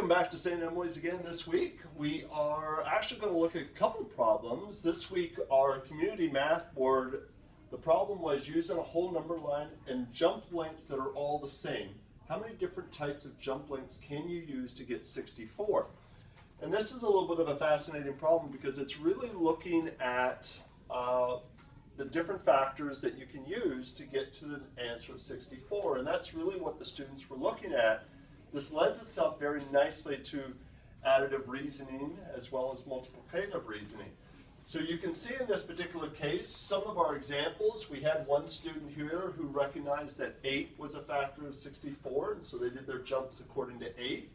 Welcome back to St. Emily's again this week. We are actually going to look at a couple of problems. This week our community math board, the problem was using a whole number line and jump lengths that are all the same. How many different types of jump lengths can you use to get 64? And this is a little bit of a fascinating problem because it's really looking at the different factors that you can use to get to the answer of 64. And that's really what the students were looking at. This lends itself very nicely to additive reasoning as well as multiplicative reasoning. So you can see in this particular case, some of our examples, we had one student here who recognized that 8 was a factor of 64, and so they did their jumps according to 8.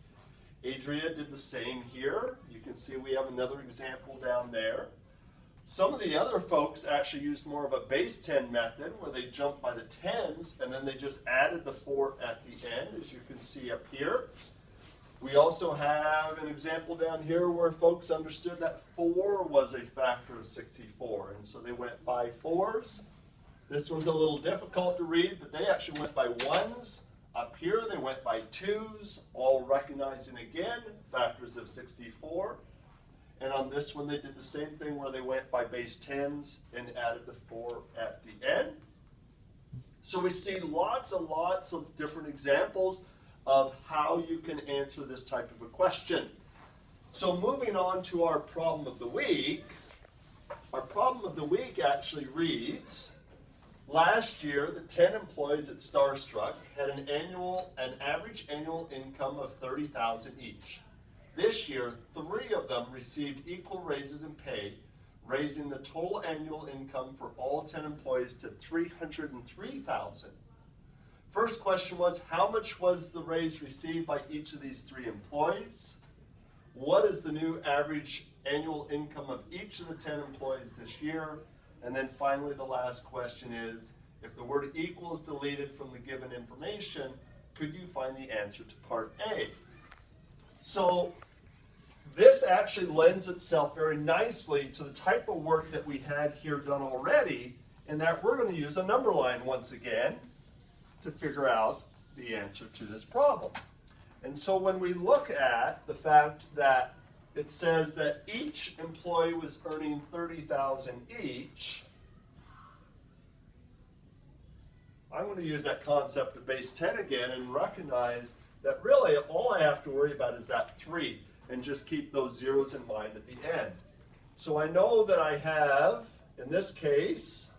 Adria did the same here. You can see we have another example down there. Some of the other folks actually used more of a base 10 method where they jumped by the tens and then they just added the 4 at the end, as you can see up here. We also have an example down here where folks understood that 4 was a factor of 64, and so they went by 4s. This one's a little difficult to read, but they actually went by 1s. Up here they went by 2s, all recognizing again factors of 64. And on this one, they did the same thing where they went by base 10s and added the 4 at the end. So we see lots of different examples of how you can answer this type of a question. So moving on to our problem of the week. Our problem of the week actually reads, last year, the 10 employees at Starstruck had an average annual income of $30,000 each. This year, 3 of them received equal raises in pay, raising the total annual income for all 10 employees to $303,000. First question was, how much was the raise received by each of these 3 employees? What is the new average annual income of each of the 10 employees this year? And then finally, the last question is, if the word equal is deleted from the given information, could you find the answer to part A? So this actually lends itself very nicely to the type of work that we had here done already, in that we're going to use a number line once again to figure out the answer to this problem. And so when we look at the fact that it says that each employee was earning $30,000 each, I'm going to use that concept of base 10 again and recognize that really all I have to worry about is that 3 and just keep those zeros in mind at the end. So I know that I have, in this case,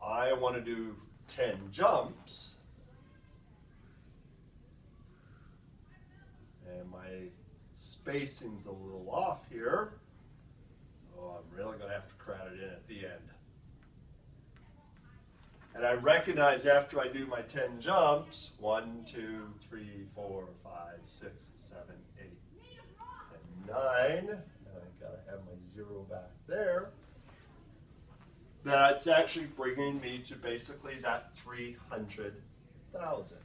I want to do 10 jumps, and my spacing's a little off here. Oh, I'm really going to have to crowd it in at the end. And I recognize after I do my 10 jumps, 1, 2, 3, 4, 5, 6, 7, 8, and 9, and I've got to have my 0 back there, that's actually bringing me to basically that 300,000.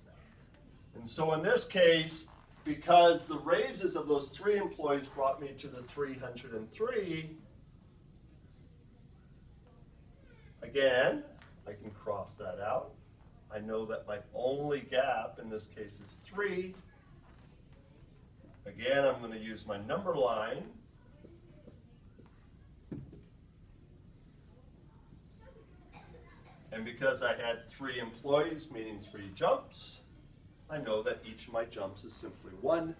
And so in this case, because the raises of those 3 employees brought me to the 303, again, I can cross that out. I know that my only gap in this case is 3. Again, I'm going to use my number line. And because I had 3 employees, meaning 3 jumps, I know that each of my jumps is simply 1,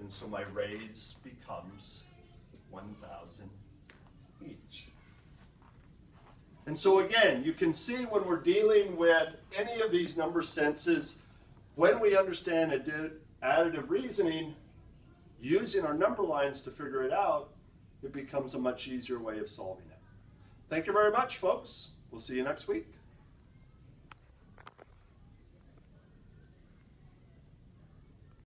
and so my raise becomes 1,000 each. And so again, you can see when we're dealing with any of these number senses, when we understand additive reasoning, using our number lines to figure it out, it becomes a much easier way of solving it. Thank you very much, folks. We'll see you next week.